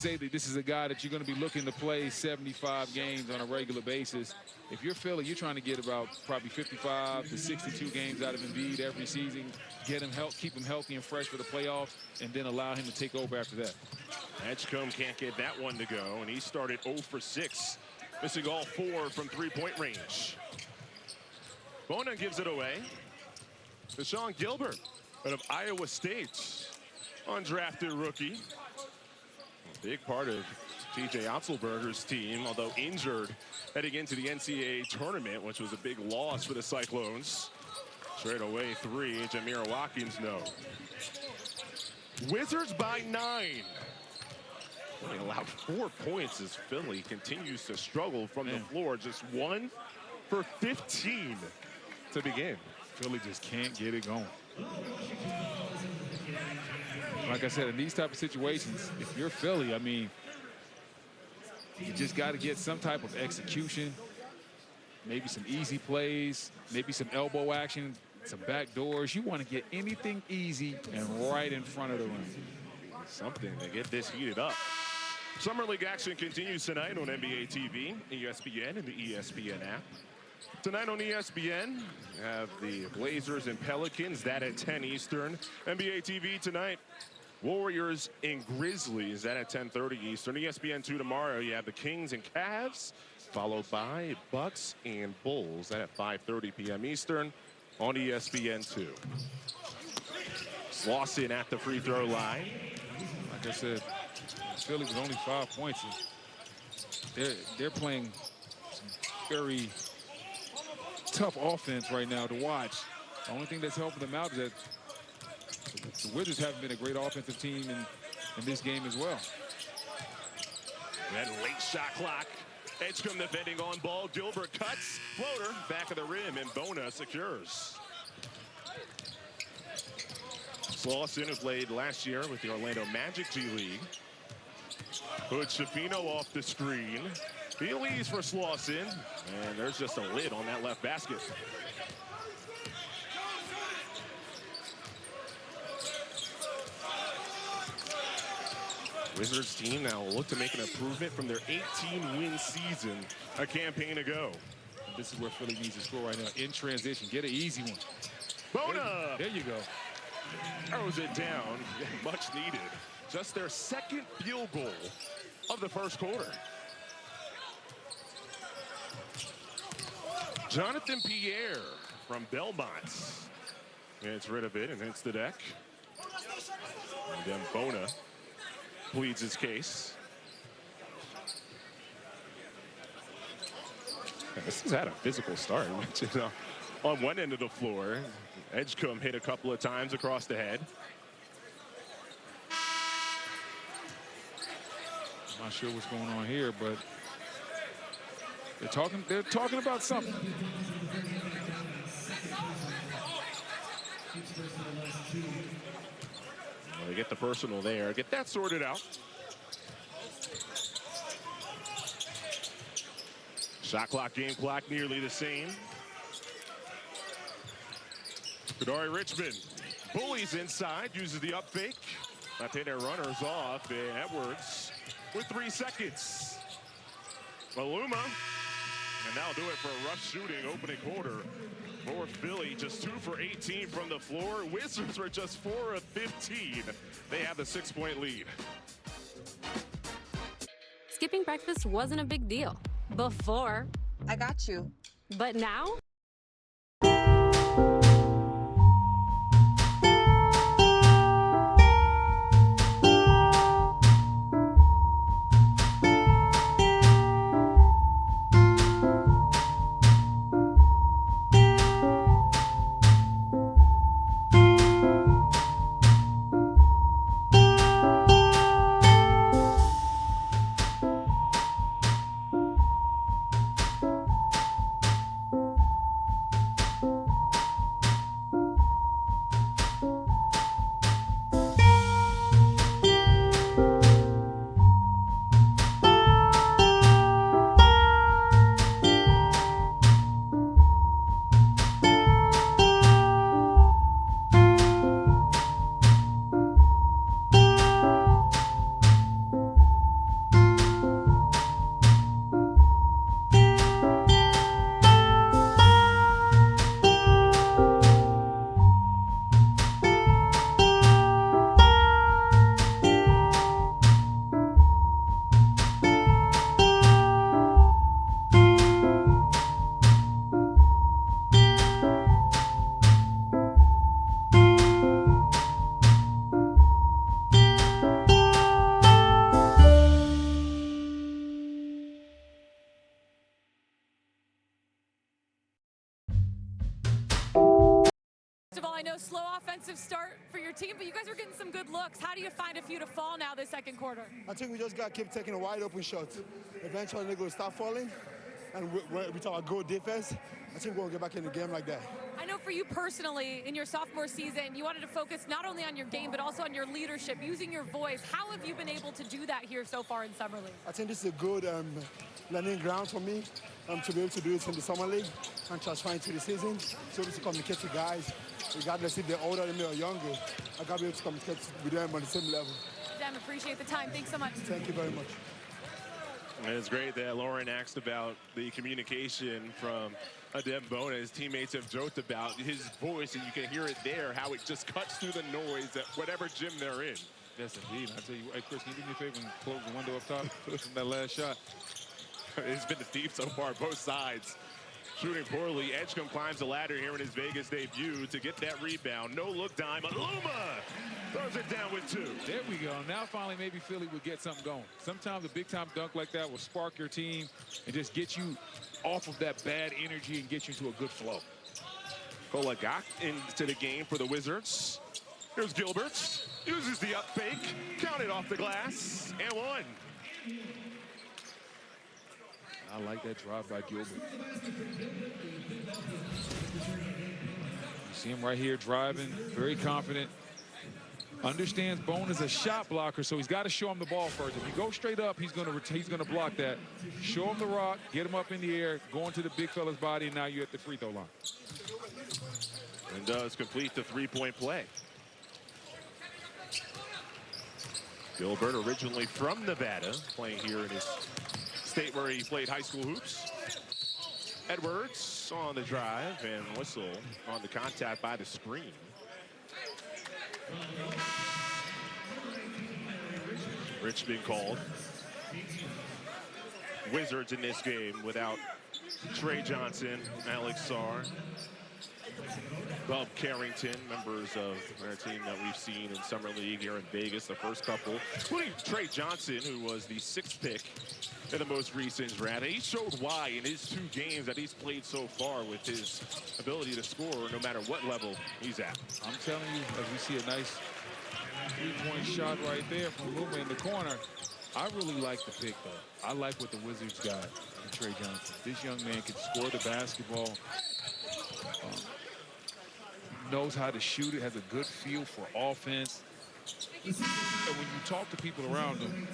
Say that this is a guy that you're going to be looking to play 75 games on a regular basis. If you're Philly, you're trying to get about probably 55 to 62 games out of Embiid every season, get him keep him healthy and fresh for the playoffs, and then allow him to take over after that. Edgecombe can't get that one to go, and he started 0 for 6, missing all 4 from three-point range. Bona gives it away to Sean Gilbert out of Iowa State, undrafted rookie. A big part of TJ Otzelberger's team, although injured heading into the NCAA tournament, which was a big loss for the Cyclones. Straight away 3, Jamir Watkins, no. Wizards by 9. Only allowed 4 points as Philly continues to struggle from the floor. Just 1 for 15 to begin. Philly just can't get it going. Like I said, in these type of situations, if you're Philly, I mean, you just got to get some type of execution, maybe some easy plays, maybe some elbow action, some back doors. You want to get anything easy and right in front of the rim. Something to get this heated up. Summer League action continues tonight on NBA TV, ESPN, and the ESPN app. Tonight on ESPN, we have the Blazers and Pelicans, that at 10 Eastern. NBA TV tonight, Warriors and Grizzlies, that at 10:30 Eastern. ESPN2 tomorrow, you have the Kings and Cavs, followed by Bucks and Bulls, that at 5:30 p.m. Eastern on ESPN2. Slauson at the free throw line. Like I said, Philly was only 5 points. They're playing some very tough offense right now to watch. The only thing that's helping them out is that the Wizards haven't been a great offensive team in this game as well. And late shot clock. Edgecombe defending on ball. Gilbert cuts. Floater. Back of the rim. And Bona secures. Slauson, who played last year with the Orlando Magic G League. Hood Shafino off the screen. He leads for Slauson. And there's just a lid on that left basket. Wizards team now will look to make an improvement from their 18-win season a campaign ago. And this is where Philly needs to score right now. In transition, get an easy one. Bona! There you go. Throws it down, much needed. Just their second field goal of the first quarter. Jonathan Pierre from Belmont gets rid of it and hits the deck. And then Bona pleads his case. This has had a physical start. On one end of the floor, Edgecombe hit a couple of times across the head. I'm not sure what's going on here, but they're talking about something. Well, they get the personal there, get that sorted out. Shot clock, game clock, nearly the same. Kadari Richmond bullies inside, uses the up fake. Not taking their runners off, and Edwards with 3 seconds. Maluma, and that'll do it for a rush shooting opening quarter. For Philly, just 2 for 18 from the floor. Wizards were just 4 of 15. They have the 6-point lead. Skipping breakfast wasn't a big deal before. I got you. But now? of all, I know slow offensive start for your team, but you guys are getting some good looks. How do you find a few to fall now this second quarter? I think we just got to keep taking a wide open shots. Eventually they're going to start falling, and we talk about good defense. I think we'll get back in the game like that. I know for you personally, in your sophomore season, you wanted to focus not only on your game, but also on your leadership, using your voice. How have you been able to do that here so far in Summer League? I think this is a good learning ground for me to be able to do it in the Summer League and transfer into the season. So to communicate to guys, regardless if they're older than me or younger, I got to be able to communicate with them on the same level. Dem, appreciate the time. Thanks so much. Thank you very much. And it's great that Lauren asked about the communication from Adem Bona. His teammates have joked about his voice, and you can hear it there, how it just cuts through the noise at whatever gym they're in. Yes, indeed. I tell you, hey, Chris, can you do me a favor and close the window up top from that last shot? It's been the theme so far, both sides. Shooting poorly, Edgecombe climbs the ladder here in his Vegas debut to get that rebound. No look dime, Aluma throws it down with two. There we go. Now finally maybe Philly would get something going. Sometimes a big-time dunk like that will spark your team and just get you off of that bad energy and get you into a good flow. Golagak into the game for the Wizards. Here's Gilbert. Uses the up fake. Counted off the glass. And one. I like that drive by Gilbert. You see him right here driving, very confident. Understands Bone is a shot blocker, so he's got to show him the ball first. If you go straight up, he's gonna block that. Show him the rock, get him up in the air, go into the big fella's body, and now you're at the free throw line. And does complete the three-point play. Gilbert, originally from Nevada, playing here in his state where he played high school hoops. Edwards on the drive and whistle on the contact by the screen. Rich being called. Wizards in this game without Trey Johnson, Alex Sarr, Bob Carrington, members of our team that we've seen in Summer League here in Vegas, the first couple, including Trey Johnson, who was the 6th pick in the most recent draft. And he showed why in his 2 games that he's played so far with his ability to score no matter what level he's at. I'm telling you, as we see a nice three-point shot right there from Luma in the corner, I really like the pick, though. I like what the Wizards got in Trey Johnson. This young man can score the basketball, knows how to shoot it, has a good feel for offense. And when you talk to people around him,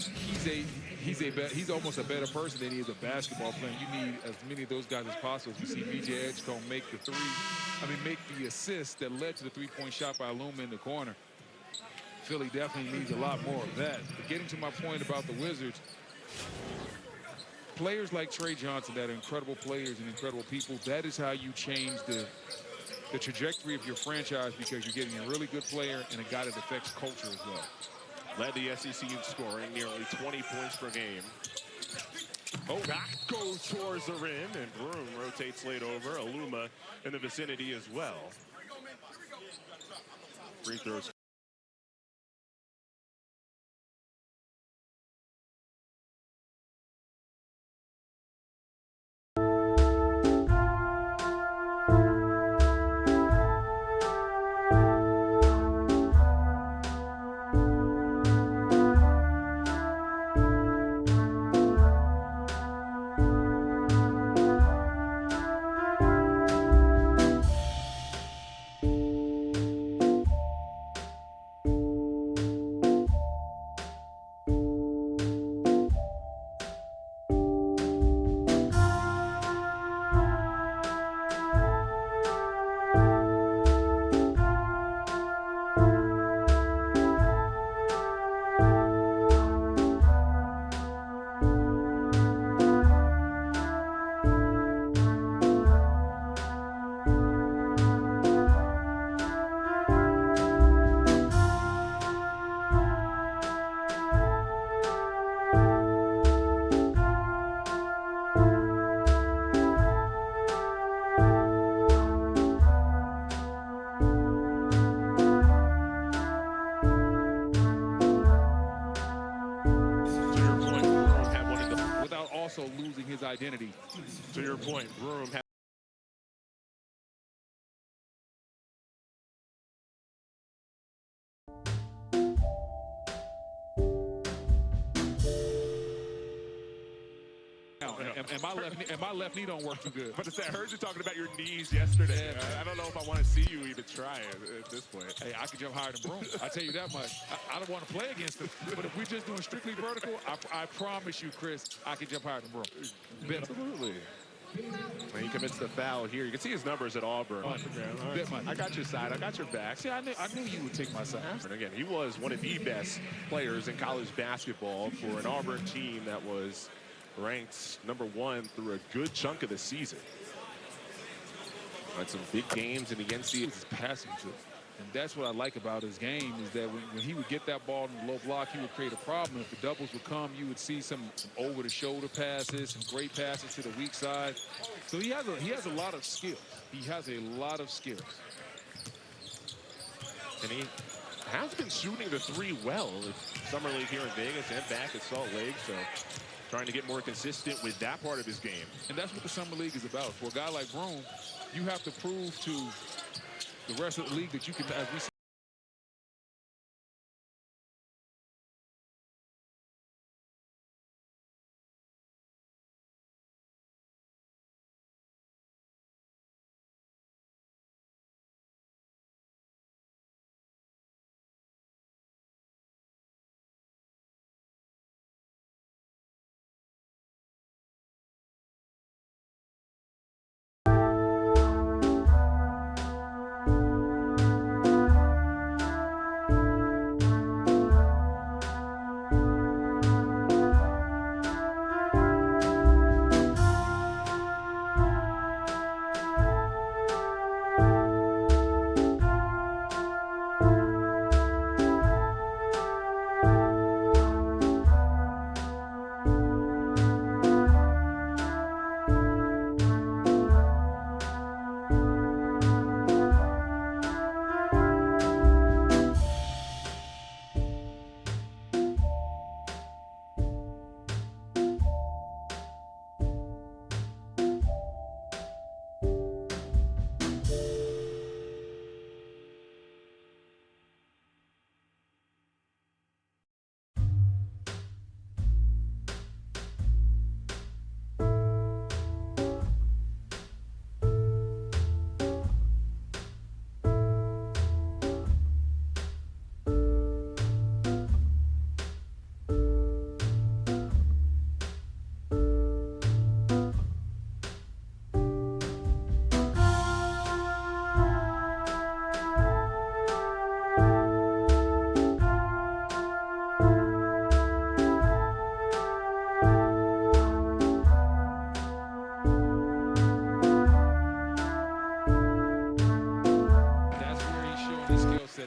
he's almost a better person than he is a basketball player. You need as many of those guys as possible. As you see VJ Edgecombe make the assist that led to the three-point shot by Luma in the corner. Philly definitely needs a lot more of that. But getting to my point about the Wizards, players like Trey Johnson that are incredible players and incredible people, that is how you change the trajectory of your franchise, because you're getting a really good player and a guy that affects culture as well. Led the SEC in scoring, nearly 20 points per game. Oh, that goes towards the rim, and Broom rotates late over. Aluma in the vicinity as well. Free throws. Losing his identity. To your point, Broom and my left knee don't work too good. But I heard you talking about your knees yesterday. I don't know if I want to see you even try it at this point. Hey, I can jump higher than Broom. I tell you that much. I don't want to play against him. But if we're just doing strictly vertical, I promise you, Chris, I can jump higher than Broom. Absolutely. When he commits the foul here, you can see his numbers at Auburn. I got your side. I got your back. See, I knew you would take my side. And again, he was one of the best players in college basketball for an Auburn team that was ranked #1 through a good chunk of the season. Had some big games in the NCAA. He's passing to. And that's what I like about his game is that when he would get that ball in the low block, he would create a problem. If the doubles would come, you would see some over-the-shoulder passes, some great passes to the weak side. So he has a lot of skills. He has a lot of skills. And he has been shooting the three well at Summer League here in Vegas and back at Salt Lake. So trying to get more consistent with that part of his game. And that's what the Summer League is about. For a guy like Broom, you have to prove to the rest of the league that you can, as we see.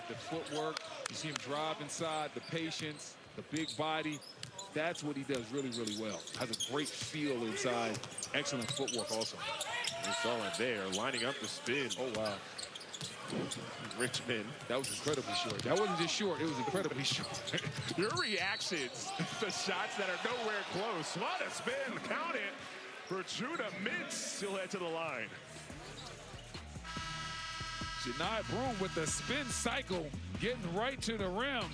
The footwork, you see him drive inside, the patience, the big body. That's what he does really, really well. Has a great feel inside. Excellent footwork also. We saw it there, lining up the spin. Oh, wow. Richmond. That was incredibly short. That wasn't just short, it was incredibly short. Your reactions to shots that are nowhere close. What a spin, count it for Judah Mintz. He'll head to the line. Janai Broom with the spin cycle, getting right to the rim.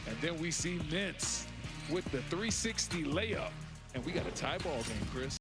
And then we see Mintz with the 360 layup. And we got a tie ball game, Chris.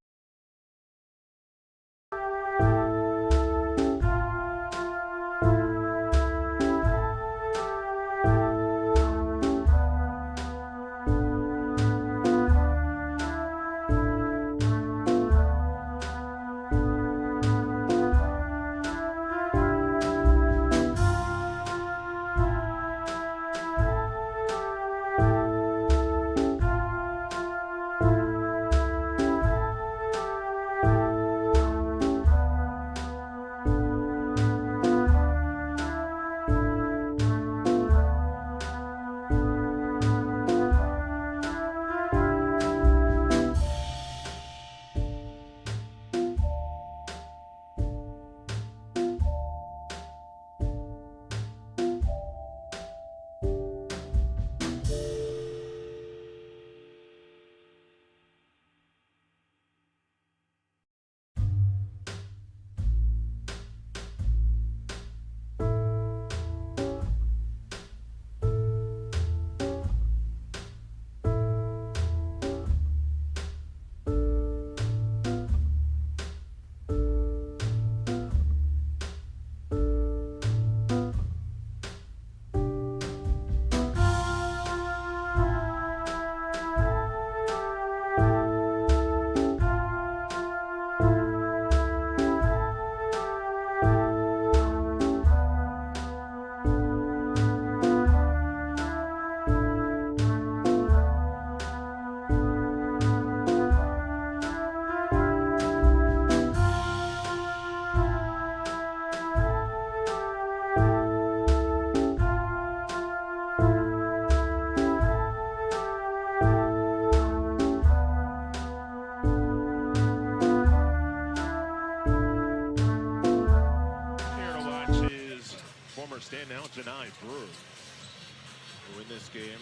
game.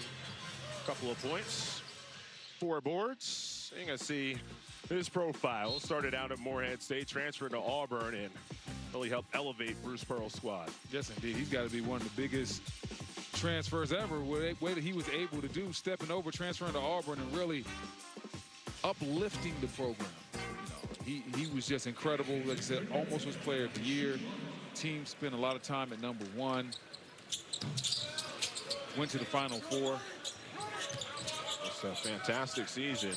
A couple of points, 4 boards. You're going to see his profile. Started out at Morehead State, transferred to Auburn, and really helped elevate Bruce Pearl's squad. Yes, indeed. He's got to be one of the biggest transfers ever. What he was able to do, stepping over, transferring to Auburn, and really uplifting the program. You know, he was just incredible. Like I said, almost was player of the year. Team spent a lot of time at number 1. Went to the Final Four. It's a fantastic season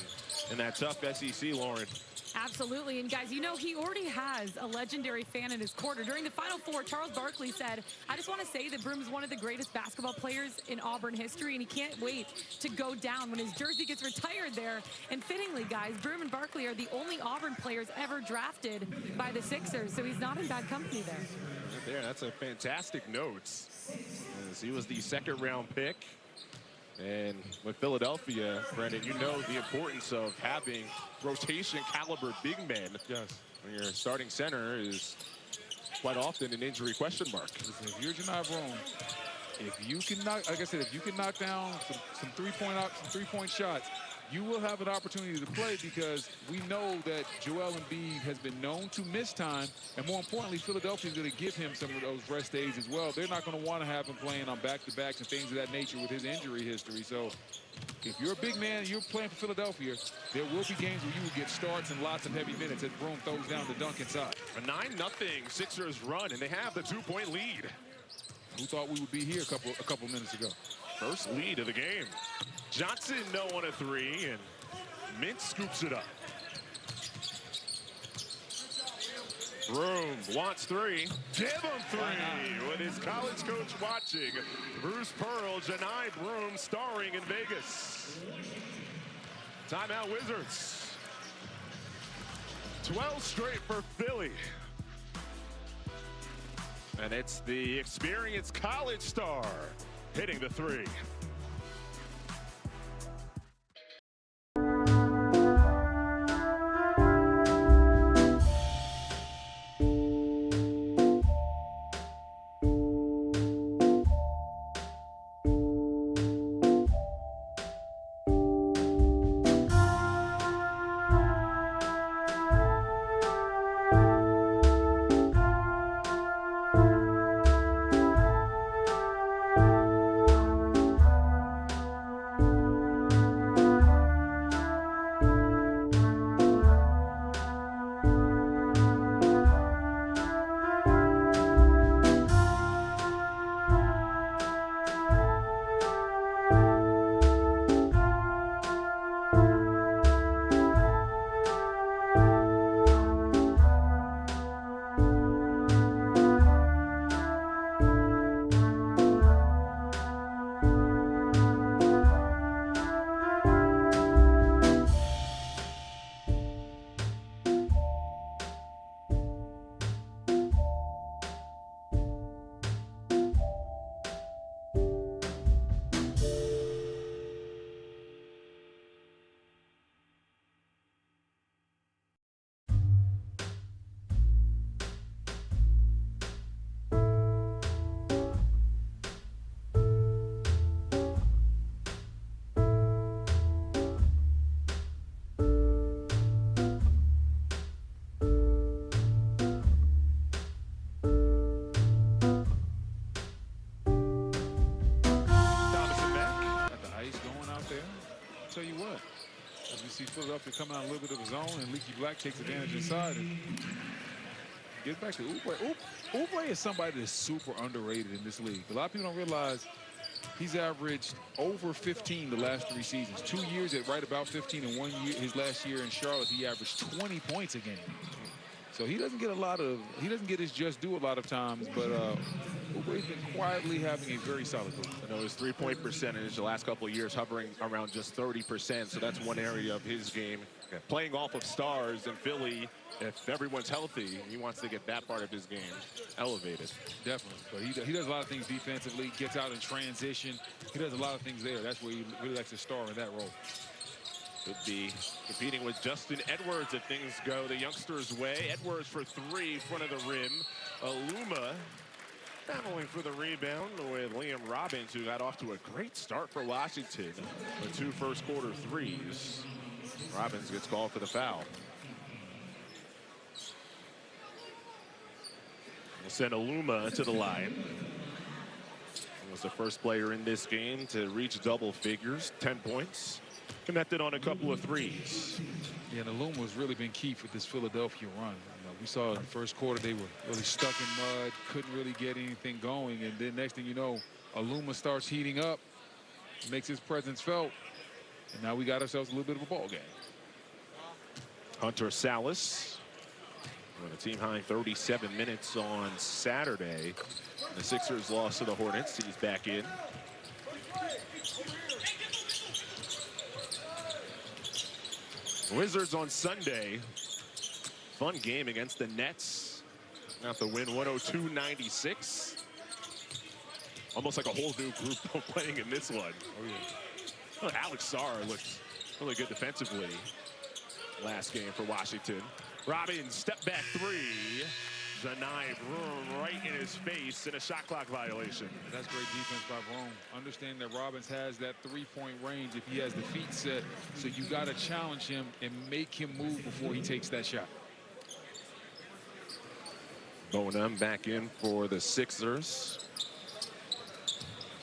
in that tough SEC, Lauren. Absolutely. And guys, you know, he already has a legendary fan in his corner. During the Final Four, Charles Barkley said, I just want to say that Broome is one of the greatest basketball players in Auburn history, and he can't wait to go down when his jersey gets retired there. And fittingly, guys, Broome and Barkley are the only Auburn players ever drafted by the Sixers, so he's not in bad company there. Right there, that's a fantastic note. As he was the 2nd-round pick. And with Philadelphia, Brendan, you know the importance of having rotation caliber big men. Yes. When your starting center is quite often an injury question mark. Listen, if you're Janai Broome, if you can knock, like I said, if you can knock down some three-point shots, you will have an opportunity to play, because we know that Joel Embiid has been known to miss time, and more importantly, Philadelphia is going to give him some of those rest days as well. They're not going to want to have him playing on back-to-backs and things of that nature with his injury history. So if you're a big man and you're playing for Philadelphia, there will be games where you will get starts and lots of heavy minutes as Broome throws down the dunk inside. A 9-0 Sixers run, and they have the 2-point lead. Who thought we would be here a couple minutes ago? First lead of the game. Johnson no on a 3, and Mint scoops it up. Broome wants 3. Give him 3 with his college coach watching. Bruce Pearl, Janai Broome starring in Vegas. Timeout Wizards. 12 straight for Philly. And it's the experienced college star hitting the 3. Tell you what, as we see Philadelphia coming out a little bit of a zone, and Leaky Black takes advantage inside and gets back to Oubre. Oubre is somebody that's super underrated in this league. A lot of people don't realize he's averaged over 15 the last 3 seasons. 2 years at right about 15, and 1 year, his last year in Charlotte, he averaged 20 points a game. So he doesn't get his just due a lot of times, but Oubre's been quietly having a very solid game. I know his 3-point percentage the last couple of years hovering around just 30%, so that's one area of his game. Playing off of stars in Philly, if everyone's healthy, he wants to get that part of his game elevated. Definitely, but he does a lot of things defensively, gets out in transition. He does a lot of things there. That's where he really likes to star in that role. Could be competing with Justin Edwards if things go the youngster's way. Edwards for 3, front of the rim. Aluma Battling for the rebound with Liam Robbins, who got off to a great start for Washington with 2 first-quarter threes. Robbins gets called for the foul. We'll send Aluma to the line. He was the first player in this game to reach double figures, 10 points. Connected on a couple of threes. Yeah, and Aluma has really been key for this Philadelphia run. We saw in the first quarter they were really stuck in mud, couldn't really get anything going, and then next thing you know, Aluma starts heating up, makes his presence felt, and now we got ourselves a little bit of a ball game. Hunter Salas with a team-high 37 minutes on Saturday. The Sixers lost to the Hornets. He's back in. Wizards on Sunday. Fun game against the Nets. Have to win 102-96. Almost like a whole new group playing in this one. Oh, yeah. Alex Sarr looked really good defensively last game for Washington. Robbins, step back three. Denied room right in his face in a shot clock violation. That's great defense by Rome. Understand that Robbins has that three-point range if he has the feet set. So you got to challenge him and make him move before he takes that shot. Bonham back in for the Sixers.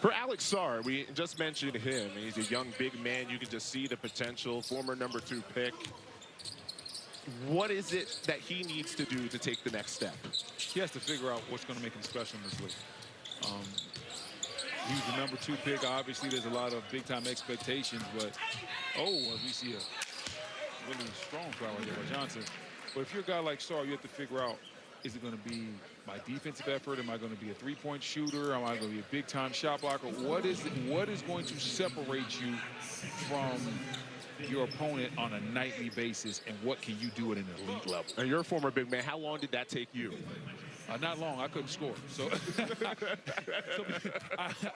For Alex Sarr, we just mentioned him. He's a young big man. You can just see the potential. Former #2 pick. What is it that he needs to do to take the next step? He has to figure out what's going to make him special in this league. He's the #2 pick. Obviously, there's a lot of big-time expectations, but, as we see a really strong foul right there by Johnson. But if you're a guy like Sarr, you have to figure out, is it going to be my defensive effort? Am I going to be a three-point shooter? Am I going to be a big-time shot blocker? What is going to separate you from your opponent on a nightly basis, and what can you do at an elite level? And you're a former big man. How long did that take you? Not long. I couldn't score. So,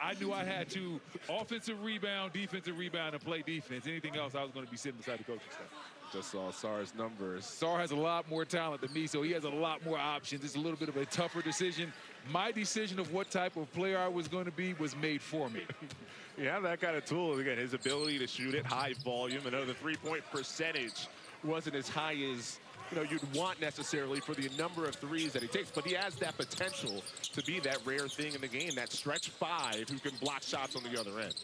I knew I had to offensive rebound, and play defense. Anything else, I was going to be sitting beside the coaching staff. Just saw Sarr's numbers. Sarr has a lot more talent than me, so he has a lot more options. It's a little bit of a tougher decision. My decision of what type of player I was going to be was made for me. Yeah, that kind of tool. Again, his ability to shoot at high volume. I know the three-point percentage wasn't as high as you'd want necessarily for the number of threes that he takes, but he has that potential to be that rare thing in the game, that stretch five who can block shots on the other end.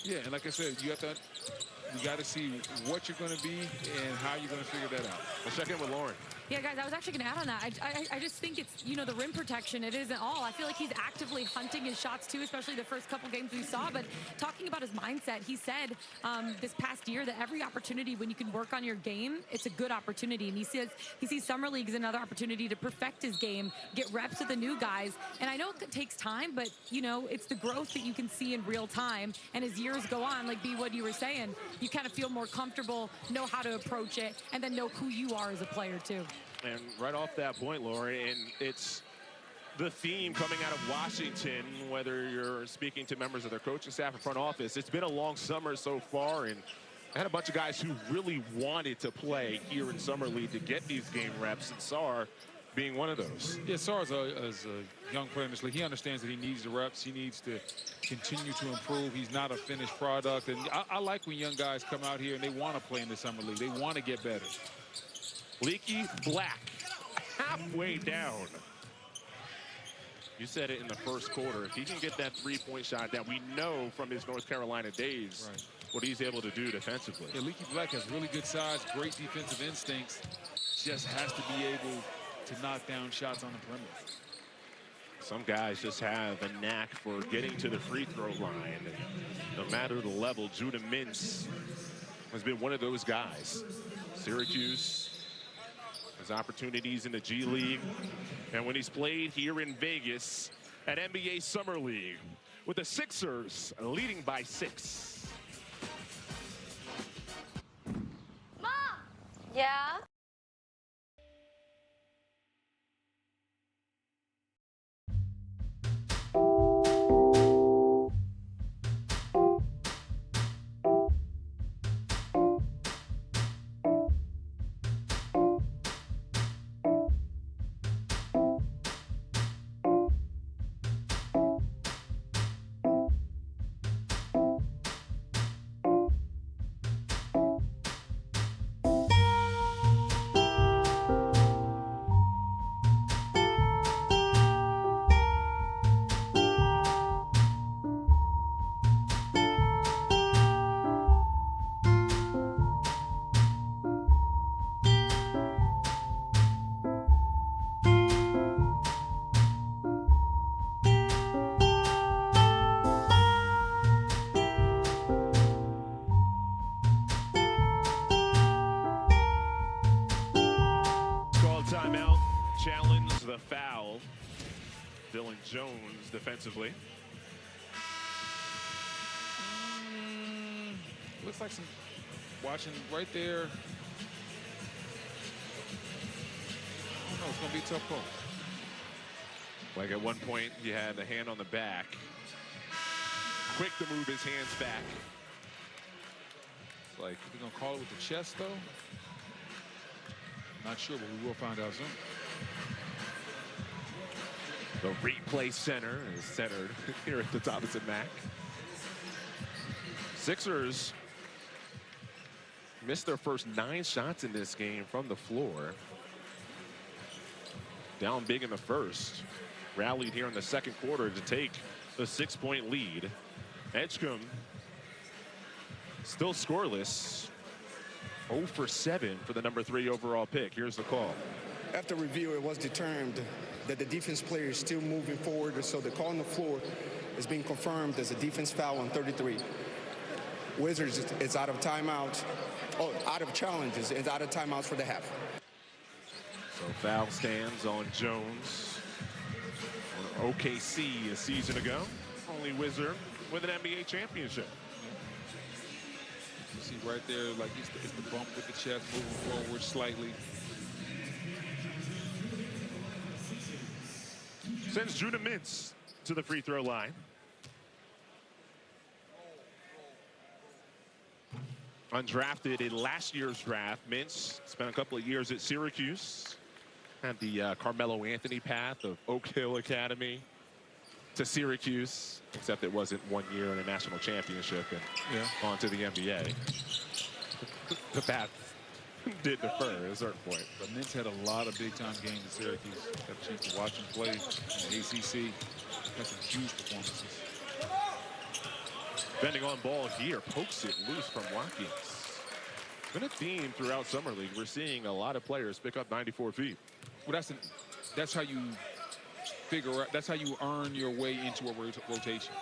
Yeah, and like I said, you got to see what you're going to be and how you're going to figure that out. We'll check in with Lauren. Yeah, guys, I was actually going to add on that. I just think it's, the rim protection, it isn't all. I feel like he's actively hunting his shots, too, especially the first couple games we saw. But talking about his mindset, he said this past year that every opportunity when you can work on your game, it's a good opportunity. And he says he sees summer league as another opportunity to perfect his game, get reps with the new guys. And I know it takes time, but, it's the growth that you can see in real time. And as years go on, like B, what you were saying, you kind of feel more comfortable, know how to approach it, and then know who you are as a player, too. And right off that point, Lori, and it's the theme coming out of Washington, whether you're speaking to members of their coaching staff or front office, it's been a long summer so far, and I had a bunch of guys who really wanted to play here in Summer League to get these game reps, and Sarr being one of those. Yeah, Sarr is a young player in this league. He understands that he needs the reps. He needs to continue to improve. He's not a finished product, and I like when young guys come out here and they want to play in the Summer League. They want to get better. Leaky Black, halfway down. You said it in the first quarter. If he can get that three-point shot down, we know from his North Carolina days what he's able to do defensively. Yeah, Leaky Black has really good size, great defensive instincts. Just has to be able to knock down shots on the perimeter. Some guys just have a knack for getting to the free throw line. And no matter the level, Judah Mintz has been one of those guys. Syracuse has opportunities in the G League, and when he's played here in Vegas at NBA Summer League with the Sixers leading by 6. Mom! Yeah? Dylan Jones defensively. Looks like some watching right there. I don't know, it's going to be a tough call. Like at one point, he had the hand on the back. Quick to move his hands back. Like, they're going to call it with the chest, though. Not sure, but we will find out soon. The replay center is centered here at the Thompson Mac. Sixers missed their first 9 shots in this game from the floor. Down big in the first. Rallied here in the second quarter to take the 6-point lead. Edgecombe still scoreless. 0 for 7 for the number 3 overall pick. Here's the call. After review, it was determined that the defense player is still moving forward, so the call on the floor is being confirmed as a defense foul on 33. Wizards is out of timeout. Oh, out of challenges. It's out of timeouts for the half. So foul stands on Jones. On OKC a season ago. Only Wizard with an NBA championship. You see right there, like it's the bump with the chest moving forward slightly. Sends Judah Mintz to the free throw line. Undrafted in last year's draft, Mintz spent a couple of years at Syracuse. Had the Carmelo Anthony path of Oak Hill Academy to Syracuse, except it wasn't 1 year in a national championship and on to the NBA. The path did defer at a certain point. But Mintz had a lot of big-time games in Syracuse. Got a chance to watch him play in the ACC. Had some huge performances. Bending on ball here, pokes it loose from Watkins. Been a theme throughout Summer League. We're seeing a lot of players pick up 94 feet. Well, that's how you figure out. That's how you earn your way into a rotation.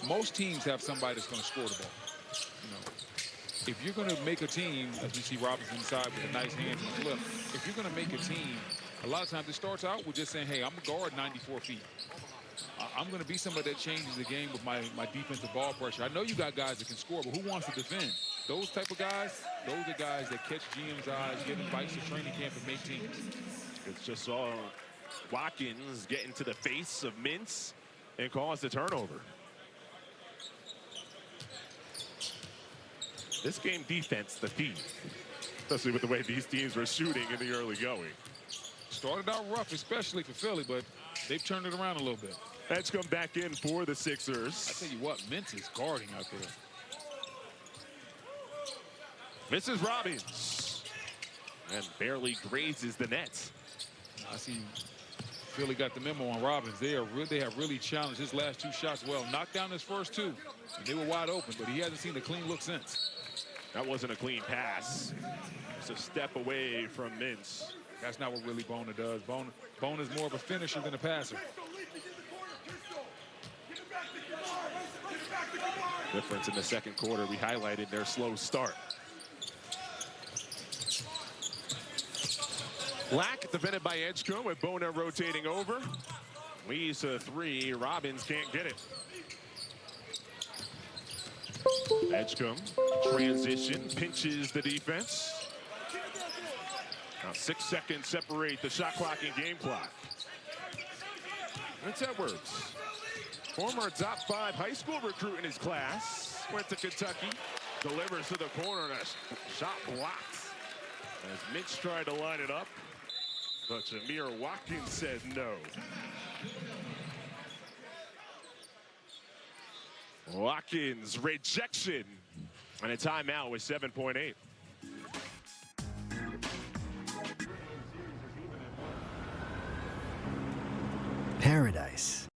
Most teams have somebody that's going to score the ball. You know, if you're going to make a team, as we see Robinson inside with a nice hand and a flip, if you're going to make a team, a lot of times it starts out with just saying, hey, I'm a guard 94 feet. I'm going to be somebody that changes the game with my defensive ball pressure. I know you got guys that can score, but who wants to defend? Those type of guys, those are guys that catch GM's eyes, get invites to training camp and make teams. It's just saw Watkins get into the face of Mintz and cause the turnover. This game defense, the theme, especially with the way these teams were shooting in the early going. Started out rough, especially for Philly, but they've turned it around a little bit. Let's come back in for the Sixers. I tell you what, Mintz is guarding out there. Misses Robbins and barely grazes the net. I see Philly got the memo on Robbins. They have really challenged his last 2 shots well. Knocked down his first 2. And they were wide open, but he hasn't seen a clean look since. That wasn't a clean pass. It's a step away from Mintz. That's not what Willie Bona does. Bona is more of a finisher than a passer. Difference in the second quarter. We highlighted their slow start. Black defended by Edgecombe with Bona rotating over. Leads to 3. Robbins can't get it. Edgecombe transition, pinches the defense. Now 6 seconds separate the shot clock and game clock. It's Edwards. Former top 5 high school recruit in his class. Went to Kentucky. Delivers to the corner and a shot blocked. As Mitch tried to line it up. But Jamir Watkins said no. Watkins rejection. And a timeout with 7.8. Paradise.